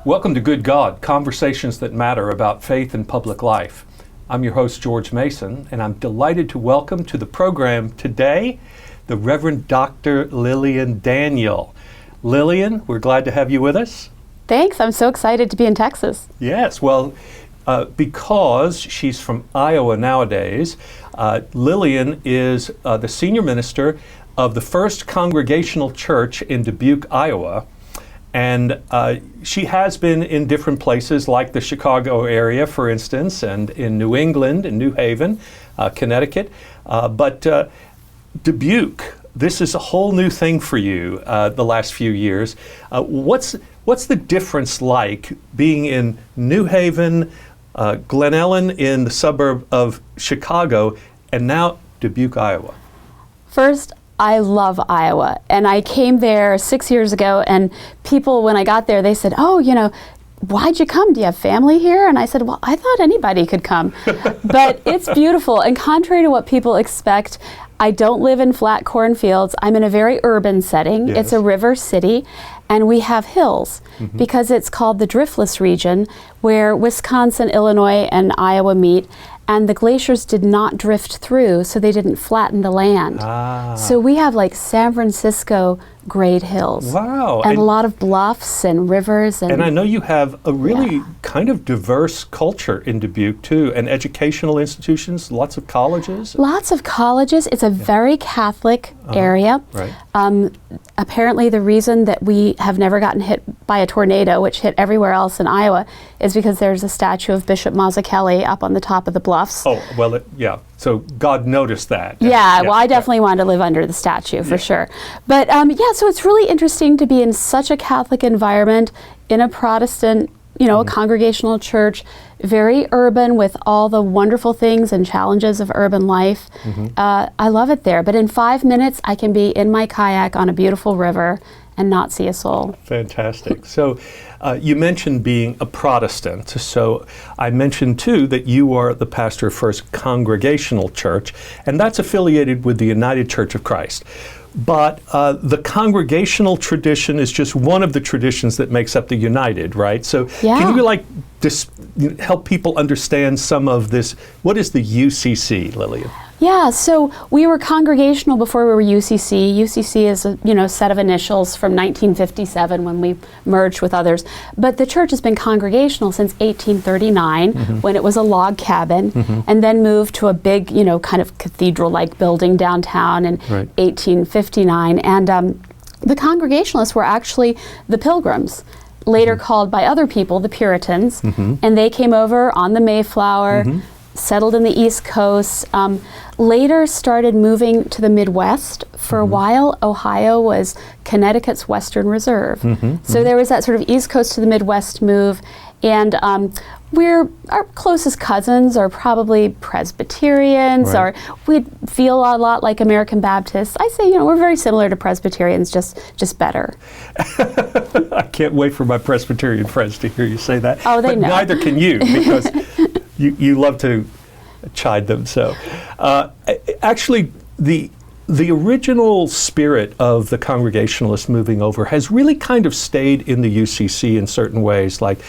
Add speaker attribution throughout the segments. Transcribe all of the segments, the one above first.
Speaker 1: Welcome to Good God, conversations that matter about faith and public life. I'm your host, George Mason, and I'm delighted to welcome to the program today the Reverend Dr. Lillian Daniel. Lillian, we're glad to have you with us.
Speaker 2: Thanks. I'm so excited to be in Texas.
Speaker 1: Yes, well, because she's from Iowa nowadays, Lillian is the senior minister of the First Congregational Church in Dubuque, Iowa. And she has been in different places like the Chicago area, for instance, and in New England and New Haven, Connecticut. But Dubuque, this is a whole new thing for you the last few years. What's the difference like being in New Haven, Glen Ellen in the suburb of Chicago, and now Dubuque, Iowa?
Speaker 2: First, I love Iowa, and I came there 6 years ago, and people, when I got there, they said, oh, why'd you come? Do you have family here? And I said, well, I thought anybody could come. But it's beautiful, and contrary to what people expect, I don't live in flat cornfields. I'm in a very urban setting.
Speaker 1: Yes.
Speaker 2: It's a river city, and we have hills because it's called the Driftless region, where Wisconsin, Illinois, and Iowa meet. And the glaciers did not drift through, so they didn't flatten the land. So we have like San Francisco grade hills.
Speaker 1: Wow.
Speaker 2: And a lot of bluffs and rivers.
Speaker 1: And I know you have a really kind of diverse culture in Dubuque too, and educational institutions, lots of colleges.
Speaker 2: Lots of colleges. It's a very Catholic area.
Speaker 1: Right.
Speaker 2: Apparently the reason that we have never gotten hit by a tornado, which hit everywhere else in Iowa, is because there's a statue of Bishop Mazzucchelli up on the top of the bluffs.
Speaker 1: Oh, well, yeah. So God noticed that.
Speaker 2: Yeah, well, I definitely wanted to live under the statue for sure. But so it's really interesting to be in such a Catholic environment in a Protestant, a congregational church, very urban with all the wonderful things and challenges of urban life. I love it there. But in 5 minutes, I can be in my kayak on a beautiful river and not see a soul.
Speaker 1: Fantastic. So you mentioned being a Protestant. So I mentioned too that you are the pastor of First Congregational Church, and that's affiliated with the United Church of Christ. But the congregational tradition is just one of the traditions that makes up the United, right? So can you help people understand some of this? What is the UCC, Lillian?
Speaker 2: Yeah, so we were congregational before we were UCC. UCC is a set of initials from 1957 when we merged with others. But the church has been congregational since 1839 when it was a log cabin, and then moved to a big, kind of cathedral-like building downtown in 1859. And the Congregationalists were actually the Pilgrims, later called by other people the Puritans, and they came over on the Mayflower, settled in the East Coast, later started moving to the Midwest. For a while, Ohio was Connecticut's Western Reserve. So there was that sort of East Coast to the Midwest move, and our closest cousins are probably Presbyterians, or we feel a lot like American Baptists. I say, we're very similar to Presbyterians, just better.
Speaker 1: I can't wait for my Presbyterian friends to hear you say that.
Speaker 2: Oh, they know.
Speaker 1: Neither can you, because you love to chide them. So, actually, the original spirit of the Congregationalists moving over has really kind of stayed in the UCC in certain ways. Like,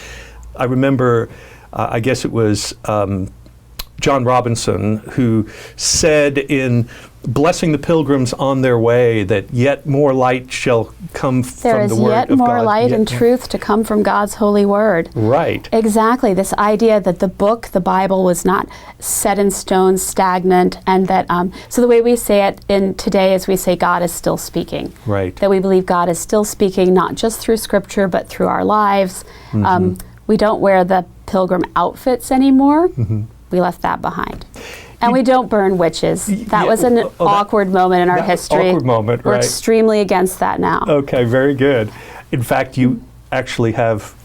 Speaker 1: I remember, I guess it was John Robinson who said in Blessing the Pilgrims on Their Way that yet more light shall come from the Word of God.
Speaker 2: There is yet more light and truth to come from God's holy Word.
Speaker 1: Right.
Speaker 2: Exactly. This idea that the book, the Bible, was not set in stone, stagnant, and that, so the way we say it today is we say God is still speaking.
Speaker 1: Right.
Speaker 2: That we believe God is still speaking, not just through Scripture, but through our lives. We don't wear the pilgrim outfits anymore. We left that behind. And we don't burn witches. That was an awkward moment in our history.
Speaker 1: Awkward moment,
Speaker 2: We're extremely against that now.
Speaker 1: Okay, very good. In fact, you actually have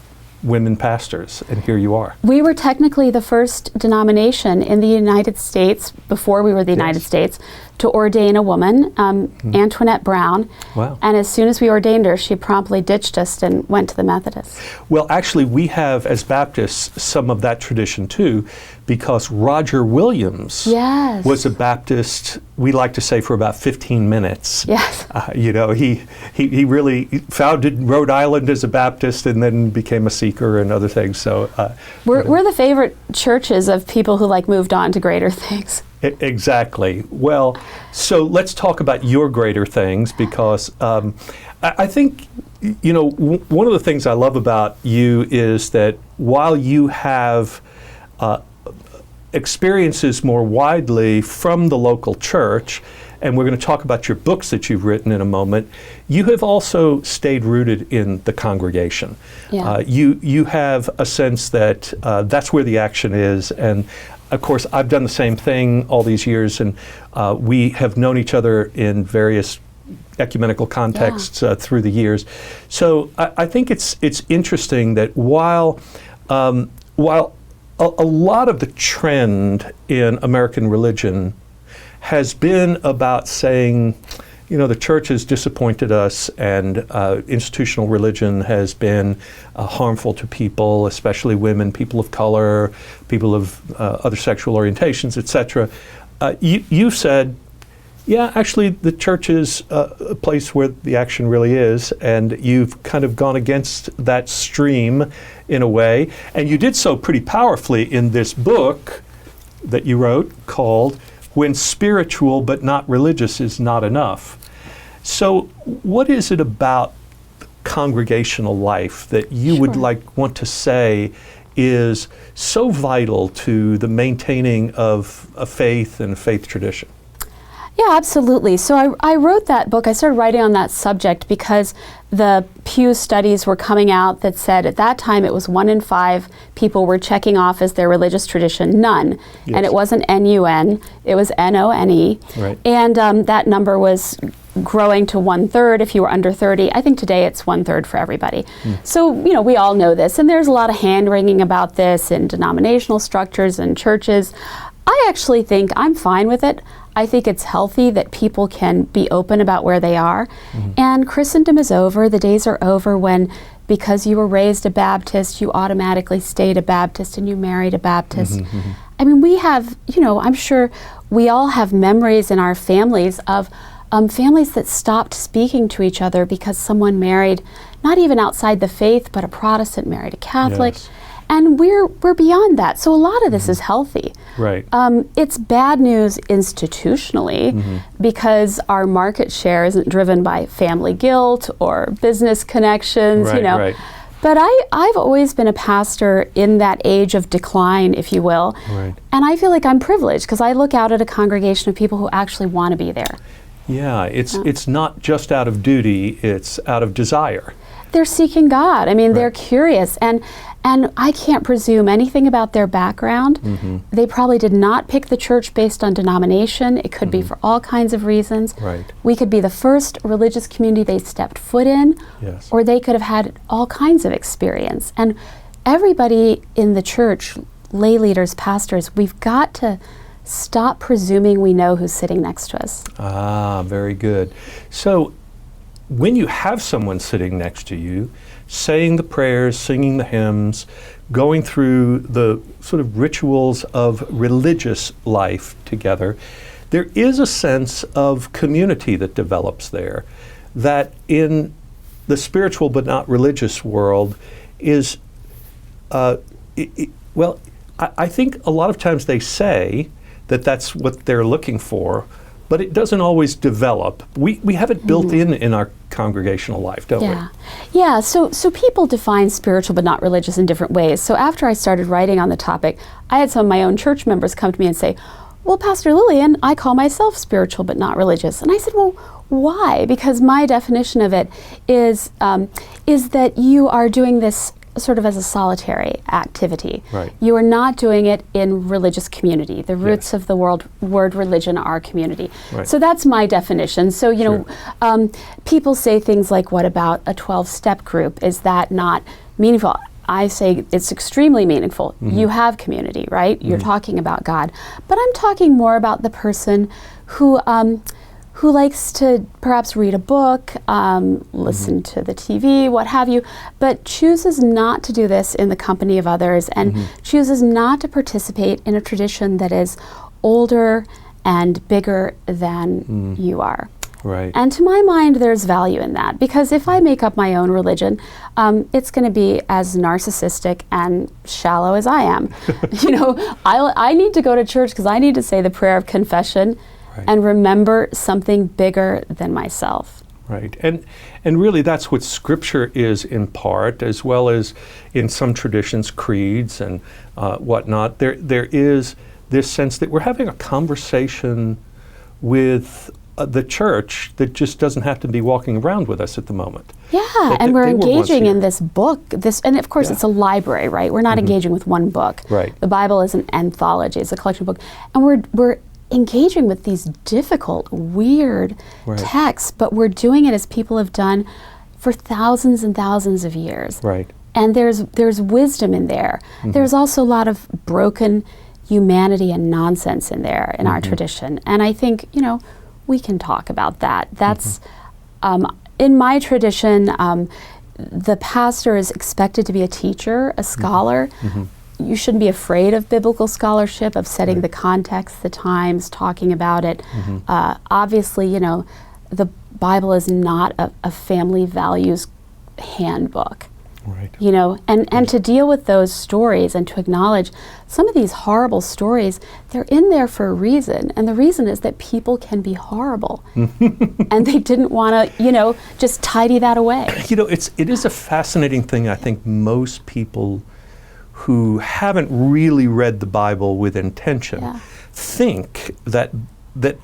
Speaker 1: women pastors, and here you are.
Speaker 2: We were technically the first denomination in the United States, before we were the United States, to ordain a woman, Antoinette Brown.
Speaker 1: Wow.
Speaker 2: And as soon as we ordained her, she promptly ditched us and went to the Methodists.
Speaker 1: Well, actually, we have, as Baptists, some of that tradition too, because Roger Williams
Speaker 2: Yes.
Speaker 1: was a Baptist, we like to say, for about 15 minutes.
Speaker 2: Yes.
Speaker 1: He really founded Rhode Island as a Baptist and then became a seeker and other things. So
Speaker 2: We're the favorite churches of people who moved on to greater things.
Speaker 1: Exactly. Well, so let's talk about your greater things, because I think, one of the things I love about you is that while you have experiences more widely from the local church, and we're going to talk about your books that you've written in a moment, you have also stayed rooted in the congregation.
Speaker 2: Yeah.
Speaker 1: You have a sense that that's where the action is, and of course I've done the same thing all these years, and we have known each other in various ecumenical contexts through the years. So I think it's interesting that while a lot of the trend in American religion has been about saying, the church has disappointed us, and institutional religion has been harmful to people, especially women, people of color, people of other sexual orientations, etc. You said, yeah, actually the church is a place where the action really is, and you've kind of gone against that stream in a way, and you did so pretty powerfully in this book that you wrote called When Spiritual But Not Religious Is Not Enough. So what is it about congregational life that you would want to say is so vital to the maintaining of a faith and a faith tradition?
Speaker 2: Yeah, absolutely. So I wrote that book. I started writing on that subject because the Pew studies were coming out that said at that time it was 1 in 5 people were checking off as their religious tradition none.
Speaker 1: Yes.
Speaker 2: And it wasn't NUN, it was NONE.
Speaker 1: Right.
Speaker 2: And that number was growing to 1/3 if you were under 30. I think today it's 1/3 for everybody. So, we all know this, and there's a lot of hand-wringing about this in denominational structures and churches. I actually think I'm fine with it. I think it's healthy that people can be open about where they are. And Christendom is over. The days are over when, because you were raised a Baptist, you automatically stayed a Baptist and you married a Baptist. I mean, we have, I'm sure we all have memories in our families of families that stopped speaking to each other because someone married, not even outside the faith, but a Protestant married a Catholic.
Speaker 1: Yes.
Speaker 2: And we're beyond that. So a lot of this is healthy.
Speaker 1: Right.
Speaker 2: It's bad news institutionally because our market share isn't driven by family guilt or business connections,
Speaker 1: Right.
Speaker 2: But I've always been a pastor in that age of decline, if you will.
Speaker 1: Right.
Speaker 2: And I feel like I'm privileged because I look out at a congregation of people who actually want to be there.
Speaker 1: Yeah, it's not just out of duty, it's out of desire.
Speaker 2: They're seeking God. I mean, they're curious. And I can't presume anything about their background. They probably did not pick the church based on denomination. It could be for all kinds of reasons.
Speaker 1: Right.
Speaker 2: We could be the first religious community they stepped foot in,
Speaker 1: Yes.
Speaker 2: or they could have had all kinds of experience. And everybody in the church, lay leaders, pastors, we've got to stop presuming we know who's sitting next to us.
Speaker 1: Ah, very good. So when you have someone sitting next to you, saying the prayers, singing the hymns, going through the sort of rituals of religious life together, there is a sense of community that develops there that in the spiritual but not religious world is, I think a lot of times they say that that's what they're looking for, but it doesn't always develop. We have it built in our congregational life, don't we?
Speaker 2: Yeah, so people define spiritual but not religious in different ways. So after I started writing on the topic, I had some of my own church members come to me and say, well, Pastor Lillian, I call myself spiritual but not religious. And I said, well, why? Because my definition of it is that you are doing this sort of as a solitary activity.
Speaker 1: Right.
Speaker 2: You are not doing it in religious community. The roots of the word religion are community.
Speaker 1: Right.
Speaker 2: So that's my definition. So, people say things like, what about a 12-step group? Is that not meaningful? I say it's extremely meaningful. You have community, right? You're talking about God. But I'm talking more about the person who likes to perhaps read a book, listen to the TV, what have you, but chooses not to do this in the company of others and chooses not to participate in a tradition that is older and bigger than you are.
Speaker 1: Right.
Speaker 2: And to my mind, there's value in that, because if I make up my own religion, it's going to be as narcissistic and shallow as I am. I need to go to church because I need to say the prayer of confession and remember something bigger than myself.
Speaker 1: Right. And really that's what Scripture is in part, as well as in some traditions, creeds and whatnot. There is this sense that we're having a conversation with the church that just doesn't have to be walking around with us at the moment.
Speaker 2: Yeah, and we're engaging in this book. And of course it's a library, right? We're not engaging with one book.
Speaker 1: Right.
Speaker 2: The Bible is an anthology, it's a collection of books. And we're engaging with these difficult, weird texts, but we're doing it as people have done for thousands and thousands of years.
Speaker 1: Right.
Speaker 2: And there's wisdom in there. There's also a lot of broken humanity and nonsense in there in our tradition. And I think, we can talk about that. That's, in my tradition, the pastor is expected to be a teacher, a scholar. You shouldn't be afraid of biblical scholarship, of setting the context, the times, talking about it. Obviously, the Bible is not a family values handbook.
Speaker 1: Right.
Speaker 2: And to deal with those stories and to acknowledge some of these horrible stories, they're in there for a reason. And the reason is that people can be horrible. And they didn't want to, just tidy that away.
Speaker 1: It is a fascinating thing. I think most people who haven't really read the Bible with intention think that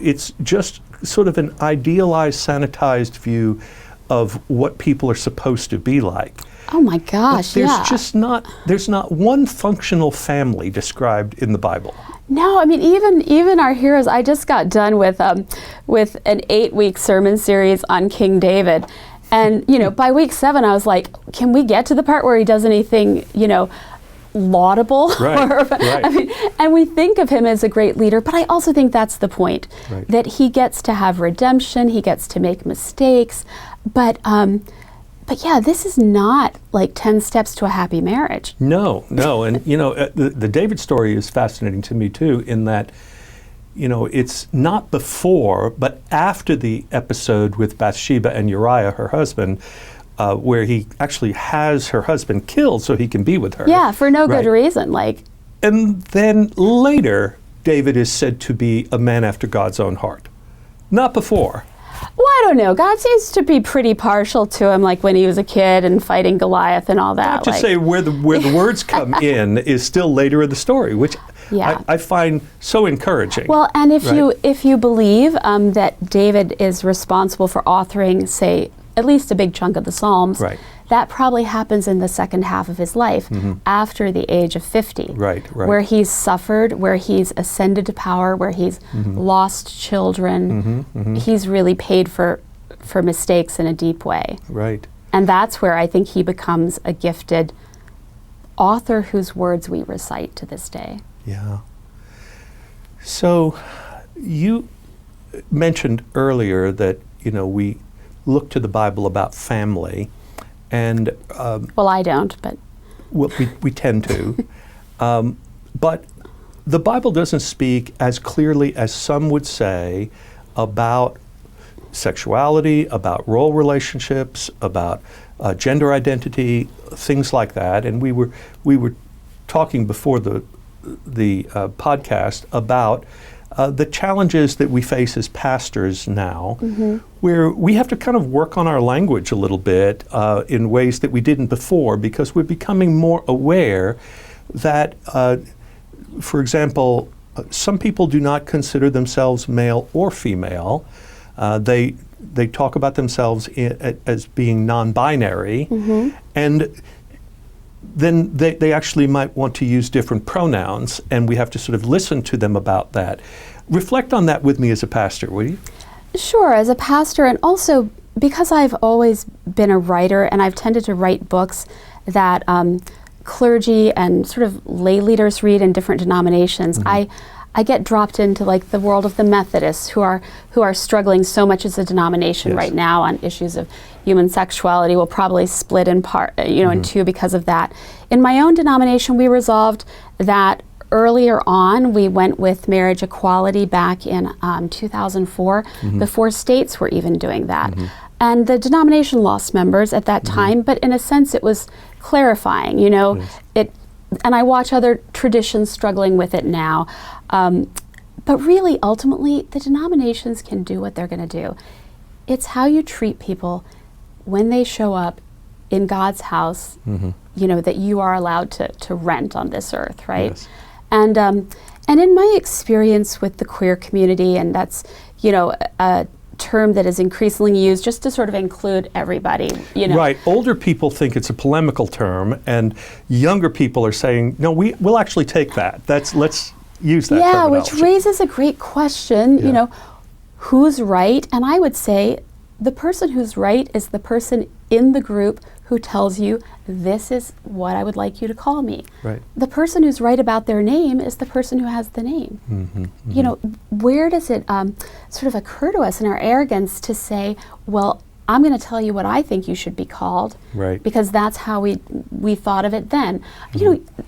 Speaker 1: it's just sort of an idealized, sanitized view of what people are supposed to be like.
Speaker 2: Oh my gosh,
Speaker 1: there's not one functional family described in the Bible.
Speaker 2: No, I mean, even our heroes, I just got done with an 8-week sermon series on King David. And, by week 7, I was like, can we get to the part where he does anything, laudable?
Speaker 1: Right.
Speaker 2: I mean, and we think of him as a great leader, but I also think that's the point, that he gets to have redemption, he gets to make mistakes, but yeah, this is not like 10 steps to a happy marriage.
Speaker 1: No. And, the David story is fascinating to me, too, in that, it's not before, but after the episode with Bathsheba and Uriah, her husband, where he actually has her husband killed so he can be with her.
Speaker 2: Yeah, for no good reason.
Speaker 1: And then later, David is said to be a man after God's own heart. Not before.
Speaker 2: Well, I don't know. God seems to be pretty partial to him, like when he was a kid and fighting Goliath and all that.
Speaker 1: I have to say, where the words come in is still later in the story, which I find so encouraging.
Speaker 2: Well, and if you believe that David is responsible for authoring, say, at least a big chunk of the Psalms, that probably happens in the second half of his life, after the age of 50, where he's suffered, where he's ascended to power, where he's lost children. He's really paid for mistakes in a deep way.
Speaker 1: Right.
Speaker 2: And that's where I think he becomes a gifted author whose words we recite to this day.
Speaker 1: Yeah. So you mentioned earlier that, we look to the Bible about family. And
Speaker 2: well, I don't, but
Speaker 1: we tend to. But the Bible doesn't speak as clearly as some would say about sexuality, about role relationships, about gender identity, things like that. And we were talking before the podcast about the challenges that we face as pastors now, where we have to kind of work on our language a little bit in ways that we didn't before, because we're becoming more aware that, for example, some people do not consider themselves male or female. They talk about themselves as being non-binary, and then they actually might want to use different pronouns, and we have to sort of listen to them about that. Reflect on that with me as a pastor, will you?
Speaker 2: Sure, as a pastor, and also because I've always been a writer and I've tended to write books that clergy and sort of lay leaders read in different denominations, I I get dropped into like the world of the Methodists who are struggling so much as a denomination right now on issues of human sexuality. Will probably split in part, in two because of that. In my own denomination, we resolved that earlier on. We went with marriage equality back in 2004, before states were even doing that. And the denomination lost members at that time, but in a sense it was clarifying, and I watch other traditions struggling with it now. But really, ultimately, the denominations can do what they're going to do. It's how you treat people when they show up in God's house, that you are allowed to rent on this earth, right?
Speaker 1: Yes.
Speaker 2: And in my experience with the queer community, and that's, a term that is increasingly used just to sort of include everybody,
Speaker 1: Right. Older people think it's a polemical term, and younger people are saying, no, we'll actually take that. Let's use that terminology.
Speaker 2: Which raises a great question, who's right? And I would say the person who's right is the person in the group who tells you, this is what I would like you to call me.
Speaker 1: Right.
Speaker 2: The person who's right about their name is the person who has the name. Where does it sort of occur to us in our arrogance to say, well, I'm going to tell you what I think you should be called,
Speaker 1: right? Because
Speaker 2: that's how we thought of it then.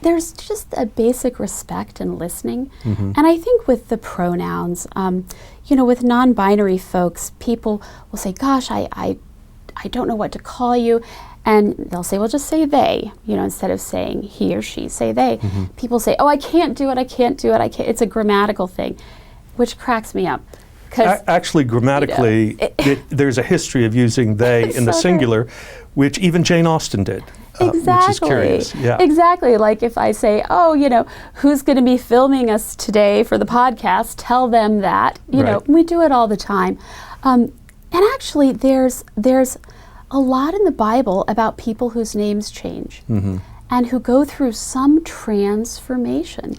Speaker 2: There's just a basic respect and listening. And I think with the pronouns, with non-binary folks, people will say, gosh, I don't know what to call you. And they'll say, well, just say they, instead of saying he or she, say they. People say, oh, I can't do it, I can't do it, I can't. It's a grammatical thing, which cracks me up.
Speaker 1: Actually, grammatically, there's a history of using they in the singular, which even Jane Austen did, which is curious. Yeah.
Speaker 2: Exactly. Like if I say, oh, who's going to be filming us today for the podcast, tell them that. We do it all the time. And actually, there's a lot in the Bible about people whose names change and who go through some transformation.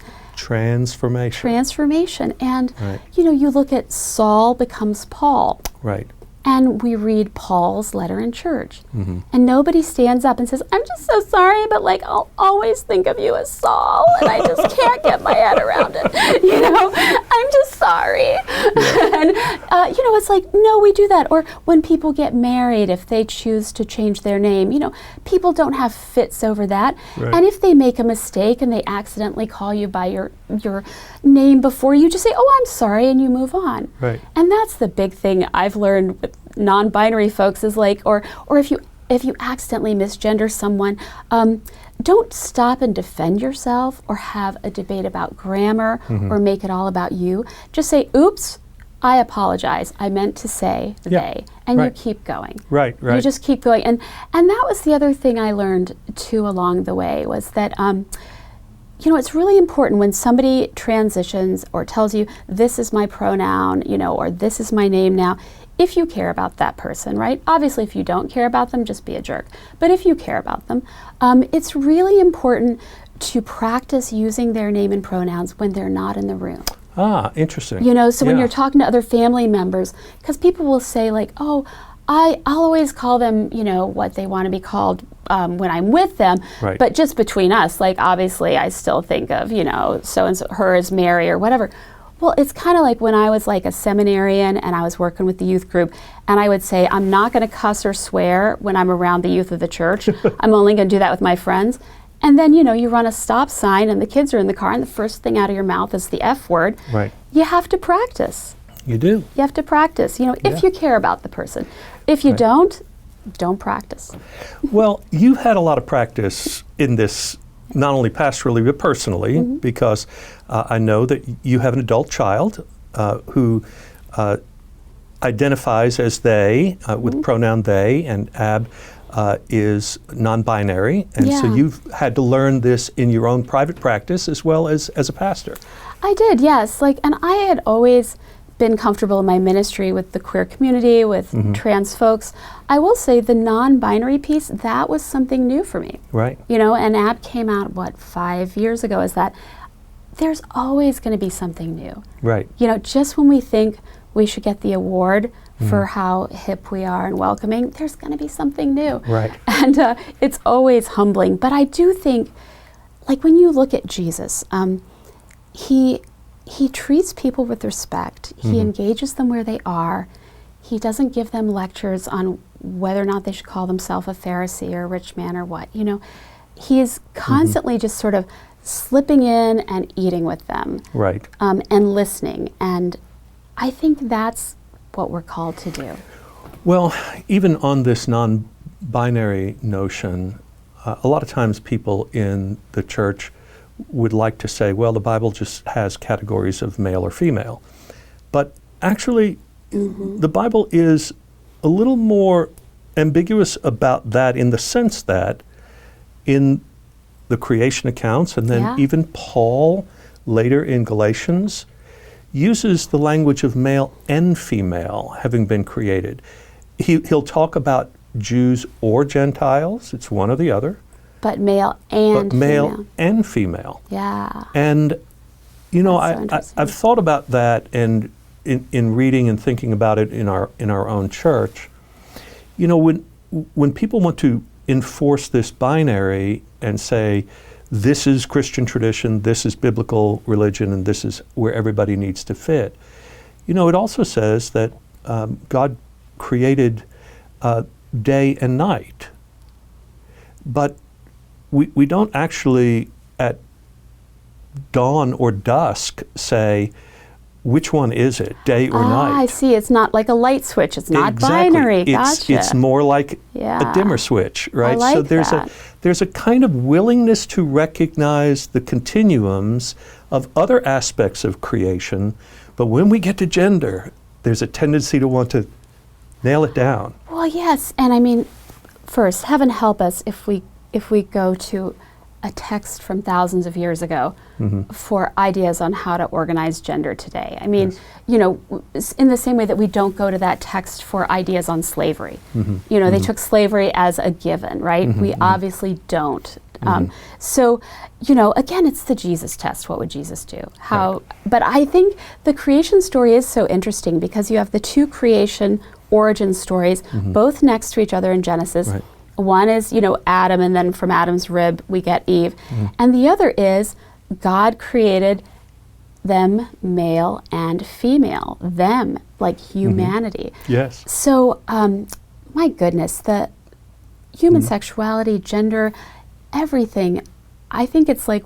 Speaker 2: And, you look at Saul becomes Paul.
Speaker 1: Right.
Speaker 2: And we read Paul's letter in church. And nobody stands up and says, I'm just so sorry, but I'll always think of you as Saul, and I just can't get my head around it. I'm just sorry. Yeah. And, it's like, no, we do that. Or when people get married, if they choose to change their name, people don't have fits over that.
Speaker 1: Right.
Speaker 2: And if they make a mistake and they accidentally call you by your name before, you just say, oh, I'm sorry, and you move on.
Speaker 1: Right.
Speaker 2: And that's the big thing I've learned with non-binary folks is or if you accidentally misgender someone, don't stop and defend yourself or have a debate about grammar or make it all about you. Just say, oops, I apologize. I meant to say they. And you keep going.
Speaker 1: Right.
Speaker 2: You just keep going. And that was the other thing I learned too along the way was that it's really important when somebody transitions or tells you this is my pronoun, or this is my name now. If you care about that person, right? Obviously, if you don't care about them, just be a jerk. But if you care about them, it's really important to practice using their name and pronouns when they're not in the room.
Speaker 1: Ah, interesting.
Speaker 2: So when you're talking to other family members, because people will say oh, I'll always call them, what they want to be called when I'm with them.
Speaker 1: Right.
Speaker 2: But just between us, obviously I still think of, so-and-so, her as Mary or whatever. Well, it's kind of like when I was a seminarian and I was working with the youth group, and I would say, I'm not going to cuss or swear when I'm around the youth of the church. I'm only going to do that with my friends. And then, you run a stop sign and the kids are in the car and the first thing out of your mouth is the F word.
Speaker 1: Right.
Speaker 2: You have to practice.
Speaker 1: You do.
Speaker 2: You have to practice, if you care about the person. If you don't practice.
Speaker 1: Well, you've had a lot of practice in this, not only pastorally, but personally, because I know that you have an adult child who identifies as they, with pronoun they, and Ab is non-binary. And so you've had to learn this in your own private practice as well as a pastor.
Speaker 2: I did, yes. And I had always been comfortable in my ministry with the queer community, with trans folks. I will say the non-binary piece, that was something new for me.
Speaker 1: Right.
Speaker 2: And Ab came out, 5 years ago, is that there's always going to be something new.
Speaker 1: Right.
Speaker 2: Just when we think we should get the award for how hip we are and welcoming, there's going to be something new.
Speaker 1: Right.
Speaker 2: And it's always humbling. But I do think, when you look at Jesus, he he treats people with respect. He engages them where they are. He doesn't give them lectures on whether or not they should call themselves a Pharisee or a rich man or what. He is constantly just sort of slipping in and eating with them.
Speaker 1: Right.
Speaker 2: And listening. And I think that's what we're called to do.
Speaker 1: Well, even on this non-binary notion, a lot of times people in the church would like to say, well, the Bible just has categories of male or female. But actually, the Bible is a little more ambiguous about that, in the sense that in the creation accounts, and then even Paul later in Galatians uses the language of male and female having been created. He'll talk about Jews or Gentiles, it's one or the other.
Speaker 2: But male and
Speaker 1: but male and female.
Speaker 2: Yeah.
Speaker 1: And I've thought about that, and in reading and thinking about it in our own church, when people want to enforce this binary and say, this is Christian tradition, this is biblical religion, and this is where everybody needs to fit, it also says that God created day and night. But we don't actually at dawn or dusk say, which one is it, day or night?
Speaker 2: I see. It's not like a light switch. It's not binary. Gotcha.
Speaker 1: It's more like a dimmer switch, right?
Speaker 2: I like
Speaker 1: so
Speaker 2: that.
Speaker 1: there's a kind of willingness to recognize the continuums of other aspects of creation, but when we get to gender, there's a tendency to want to nail it down.
Speaker 2: Well, yes, and I mean, first, heaven help us if we go to a text from thousands of years ago for ideas on how to organize gender today. I mean, in the same way that we don't go to that text for ideas on slavery. They took slavery as a given, right? We obviously don't. So, again, it's the Jesus test. What would Jesus do? But I think the creation story is so interesting because you have the two creation origin stories, both next to each other in Genesis.
Speaker 1: Right.
Speaker 2: One is, Adam, and then from Adam's rib we get Eve. And the other is God created them male and female, them, like humanity.
Speaker 1: Yes.
Speaker 2: So, my goodness, the human sexuality, gender, everything, I think it's like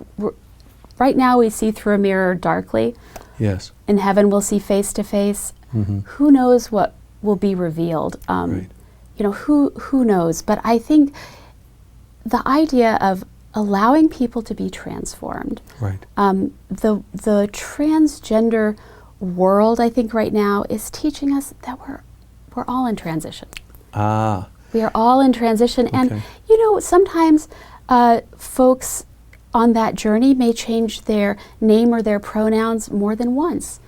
Speaker 2: right now we see through a mirror darkly.
Speaker 1: Yes.
Speaker 2: In heaven we'll see face to face. Who knows what will be revealed?
Speaker 1: Right.
Speaker 2: Who knows? But I think the idea of allowing people to be transformed,
Speaker 1: right.
Speaker 2: The transgender world, I think right now is teaching us that we're all in transition. We are all in transition, and sometimes folks on that journey may change their name or their pronouns more than once.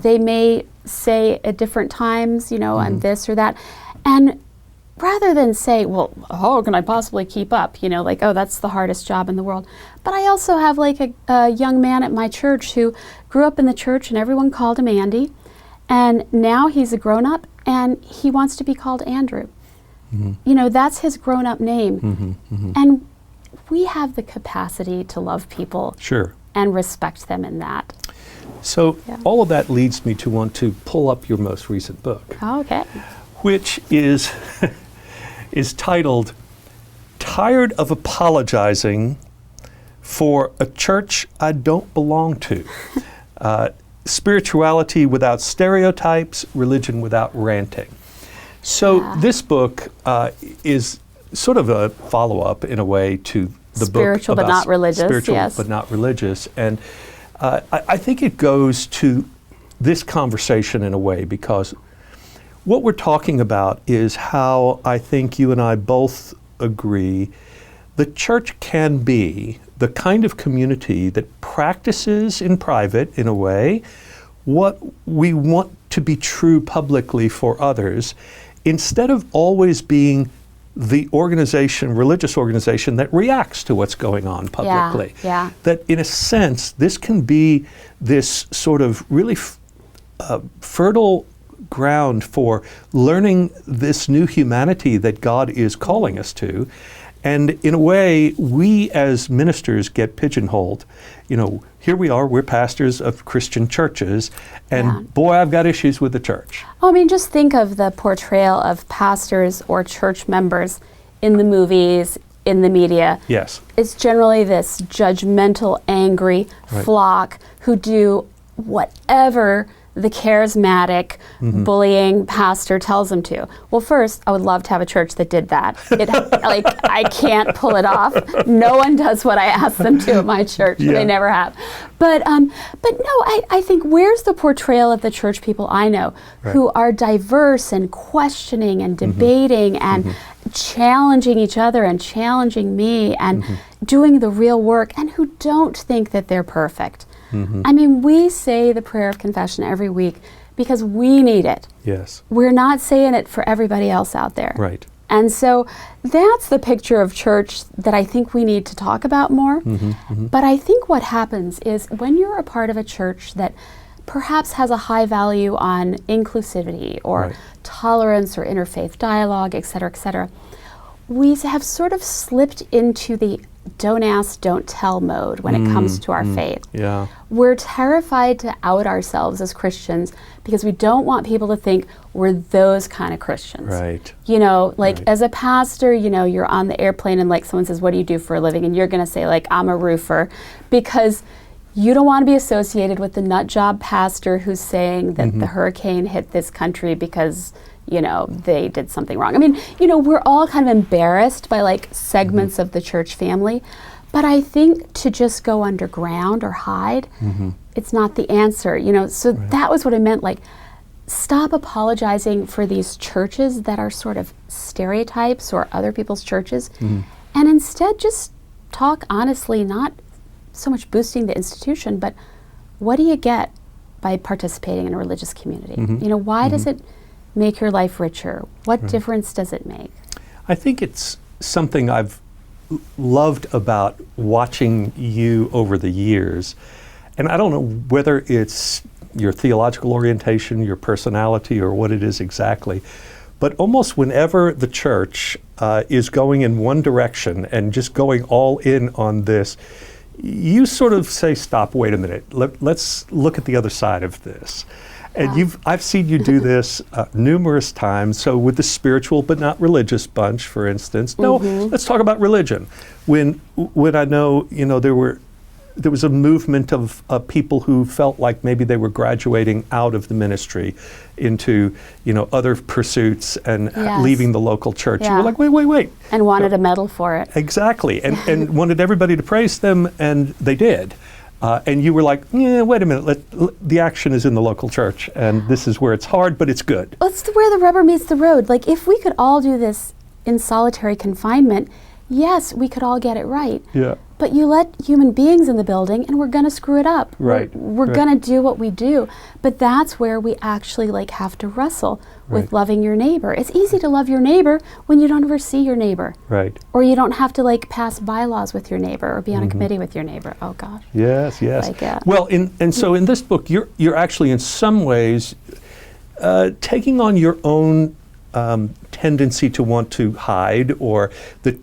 Speaker 2: They may say at different times, I'm this or that, and rather than say, well, how can I possibly keep up? That's the hardest job in the world. But I also have a young man at my church who grew up in the church and everyone called him Andy. And now he's a grown-up and he wants to be called Andrew. That's his grown-up name. And we have the capacity to love people and respect them in that.
Speaker 1: So all of that leads me to want to pull up your most recent book.
Speaker 2: Okay.
Speaker 1: Which is titled Tired of Apologizing for a Church I Don't Belong to. Spirituality Without Stereotypes, Religion Without Ranting. So this book is sort of a follow-up in a way to the
Speaker 2: spiritual
Speaker 1: book
Speaker 2: but not religious.
Speaker 1: Spiritual but not religious. And I think it goes to this conversation in a way, because what we're talking about is how I think you and I both agree the church can be the kind of community that practices in private, in a way, what we want to be true publicly for others, instead of always being the religious organization that reacts to what's going on publicly. That in a sense, this can be this sort of really fertile ground for learning this new humanity that God is calling us to, And in a way, we as ministers get pigeonholed. You know, here we are, we're pastors of Christian churches, and boy, I've got issues with the church.
Speaker 2: Oh, I mean, just think of the portrayal of pastors or church members in the movies, in the media.
Speaker 1: Yes.
Speaker 2: It's generally this judgmental, angry flock who do whatever the charismatic, bullying pastor tells them to. Well, first, I would love to have a church that did that. Like, I can't pull it off. No one does what I ask them to at my church. They never have. But no, I think where's the portrayal of the church people I know who are diverse and questioning and debating and challenging each other and challenging me and doing the real work, and who don't think that they're perfect. I mean, we say the prayer of confession every week because we need it.
Speaker 1: Yes.
Speaker 2: We're not saying it for everybody else out there.
Speaker 1: Right.
Speaker 2: And so that's the picture of church that I think we need to talk about more. But I think what happens is when you're a part of a church that perhaps has a high value on inclusivity or tolerance or interfaith dialogue, et cetera, we have sort of slipped into the don't ask, don't tell mode when it comes to our faith.
Speaker 1: Yeah.
Speaker 2: We're terrified to out ourselves as Christians because we don't want people to think we're those kind of Christians.
Speaker 1: Right.
Speaker 2: You know, like as a pastor, you know, you're on the airplane and like someone says, what do you do for a living? And you're going to say like, I'm a roofer, because you don't want to be associated with the nut job pastor who's saying that the hurricane hit this country because, you know, they did something wrong. I mean, you know, we're all kind of embarrassed by like segments of the church family, but I think to just go underground or hide, it's not the answer, you know. So that was what I meant, like, stop apologizing for these churches that are sort of stereotypes or other people's churches, and instead just talk honestly, not so much boosting the institution, but what do you get by participating in a religious community? You know, why does it make your life richer? What difference does it make?
Speaker 1: I think it's something I've loved about watching you over the years. And I don't know whether it's your theological orientation, your personality, or what it is exactly, but almost whenever the church is going in one direction and just going all in on this, you sort of say, stop, wait a minute, let's look at the other side of this. And I've seen you do this numerous times. So with the spiritual but not religious bunch, for instance. No, let's talk about religion. When I know, you know, there was a movement of people who felt like maybe they were graduating out of the ministry into, you know, other pursuits and leaving the local church. You were like, wait.
Speaker 2: And wanted a medal for it.
Speaker 1: Exactly, and wanted everybody to praise them, and they did. And you were like, wait a minute, the action is in the local church, and this is where it's hard, but it's good.
Speaker 2: Well, it's where the rubber meets the road. Like, if we could all do this in solitary confinement, yes, we could all get it right. Yeah. But you let human beings in the building, and we're going to screw it up.
Speaker 1: Right.
Speaker 2: We're going to do what we do. But that's where we actually like have to wrestle with loving your neighbor. It's easy to love your neighbor when you don't ever see your neighbor. Right. Or you don't have to like pass bylaws with your neighbor or be on a committee with your neighbor. Oh gosh.
Speaker 1: Yes. Like, well, and so in this book, you're actually in some ways taking on your own tendency to want to hide or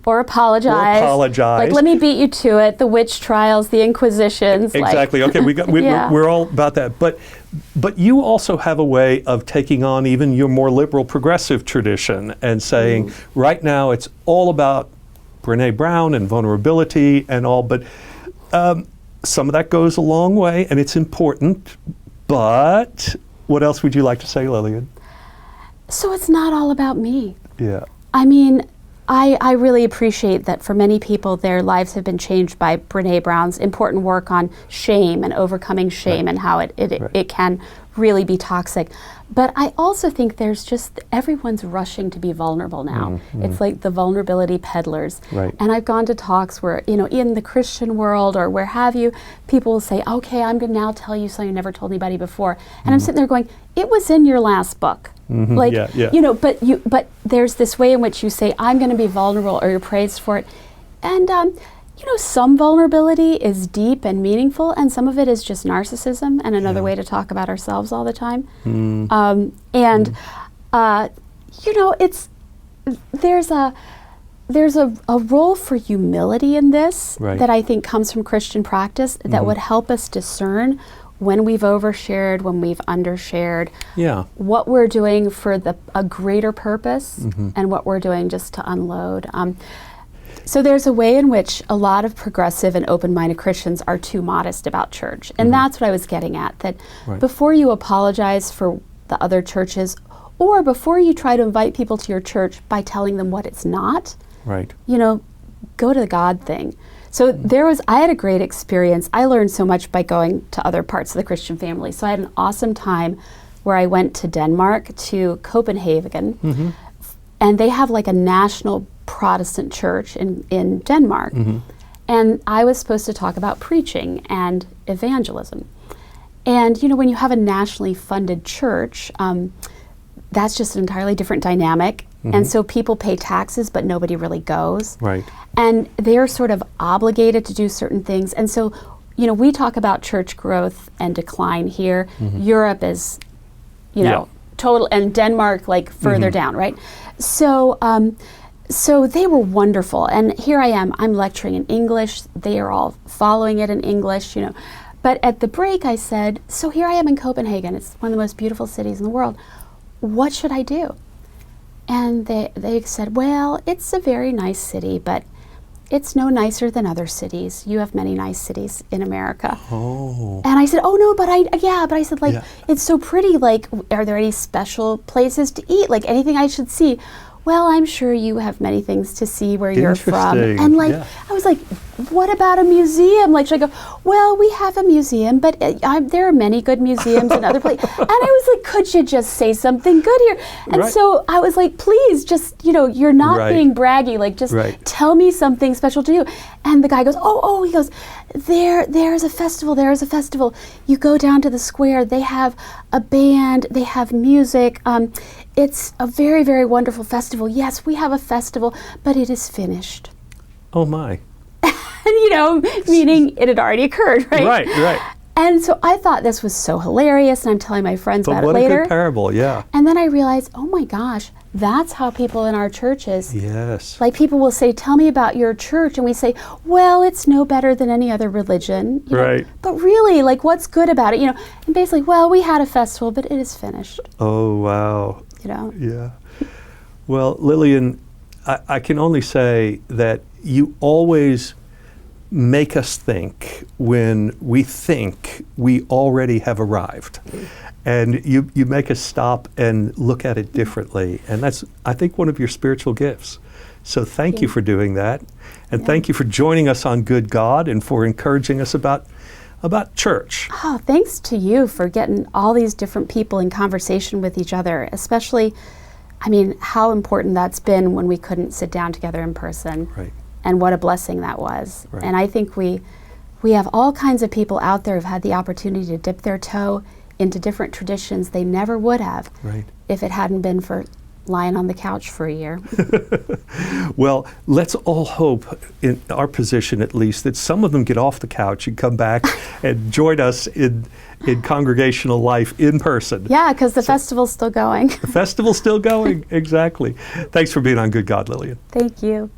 Speaker 1: apologize.
Speaker 2: Like, let me beat you to it. The witch trials, the Inquisitions.
Speaker 1: Exactly. Okay, we're all about that. But you also have a way of taking on even your more liberal progressive tradition and saying, right now it's all about Brene Brown and vulnerability and all. But some of that goes a long way, and it's important. But what else would you like to say, Lillian?
Speaker 2: So it's not all about me.
Speaker 1: Yeah.
Speaker 2: I mean, I really appreciate that for many people, their lives have been changed by Brene Brown's important work on shame and overcoming shame and how it can really be toxic. But I also think there's just, everyone's rushing to be vulnerable now. It's like the vulnerability peddlers. And I've gone to talks where, you know, in the Christian world or where have you, people will say, okay, I'm going to now tell you something you never told anybody before. And I'm sitting there going, it was in your last book. Like, you know, but there's this way in which you say, I'm going to be vulnerable, or you're praised for it. And, you know, some vulnerability is deep and meaningful, and some of it is just narcissism and another way to talk about ourselves all the time. You know, there's there's a role for humility in this
Speaker 1: Right.
Speaker 2: that I think comes from Christian practice that would help us discern when we've overshared, when we've undershared,
Speaker 1: Yeah.
Speaker 2: what we're doing for a greater purpose and what we're doing just to unload. So there's a way in which a lot of progressive and open-minded Christians are too modest about church. And that's what I was getting at, that
Speaker 1: Right.
Speaker 2: before you apologize for the other churches, or before you try to invite people to your church by telling them what it's not,
Speaker 1: Right.
Speaker 2: go to the God thing. So I had a great experience. I learned so much by going to other parts of the Christian family. So I had an awesome time where I went to Denmark, to Copenhagen, and they have like a national Protestant church in Denmark. And I was supposed to talk about preaching and evangelism. And when you have a nationally funded church, that's just an entirely different dynamic. And so people pay taxes, but nobody really goes.
Speaker 1: Right.
Speaker 2: And they're sort of obligated to do certain things. And so, we talk about church growth and decline here. Europe is,
Speaker 1: Yeah.
Speaker 2: total, and Denmark like further down, right? So, so they were wonderful. And here I am, I'm lecturing in English. They are all following it in English, But at the break I said, so here I am in Copenhagen. It's one of the most beautiful cities in the world. What should I do? And they said, well, it's a very nice city, but it's no nicer than other cities. You have many nice cities in America.
Speaker 1: Oh.
Speaker 2: And I said, oh no, but I said, like,
Speaker 1: Yeah.
Speaker 2: it's so pretty. Like, are there any special places to eat? Like, anything I should see? Well, I'm sure you have many things to see where you're from.
Speaker 1: Interesting.
Speaker 2: And like,
Speaker 1: Yeah.
Speaker 2: I was like, what about a museum? Like, should I go, well, we have a museum, but there are many good museums in other places. And I was like, could you just say something good here? And
Speaker 1: Right.
Speaker 2: so I was like, please, just, you're not
Speaker 1: Right.
Speaker 2: being braggy. Like, just
Speaker 1: Right.
Speaker 2: tell me something special to do. And the guy goes, he goes, there's a festival. You go down to the square, they have a band, they have music. It's a very, very wonderful festival. Yes, we have a festival, but it is finished.
Speaker 1: Oh my.
Speaker 2: And, meaning it had already occurred, right?
Speaker 1: Right.
Speaker 2: And so I thought this was so hilarious, and I'm telling my friends
Speaker 1: But
Speaker 2: about
Speaker 1: what
Speaker 2: it later.
Speaker 1: a good parable, yeah.
Speaker 2: And then I realized, oh my gosh, that's how people in our churches,
Speaker 1: Yes.
Speaker 2: like people will say, tell me about your church. And we say, well, it's no better than any other religion.
Speaker 1: Right.
Speaker 2: But really, like, what's good about it? And basically, well, we had a festival, but it is finished.
Speaker 1: Oh, wow. Yeah. Well, Lillian, I can only say that you always make us think when we think we already have arrived. And you make us stop and look at it differently. And that's, I think, one of your spiritual gifts. So thank you for doing that. And thank you for joining us on Good God and for encouraging us about church.
Speaker 2: Oh, thanks to you for getting all these different people in conversation with each other, especially, how important that's been when we couldn't sit down together in person.
Speaker 1: Right.
Speaker 2: And what a blessing that was.
Speaker 1: Right.
Speaker 2: And I think we have all kinds of people out there who've had the opportunity to dip their toe into different traditions they never would have if it hadn't been for lying on the couch for a year.
Speaker 1: Well, let's all hope, in our position at least, that some of them get off the couch and come back and join us in congregational life in person.
Speaker 2: Yeah, because the festival's still going.
Speaker 1: The festival's still going, exactly. Thanks for being on Good God, Lillian.
Speaker 2: Thank you.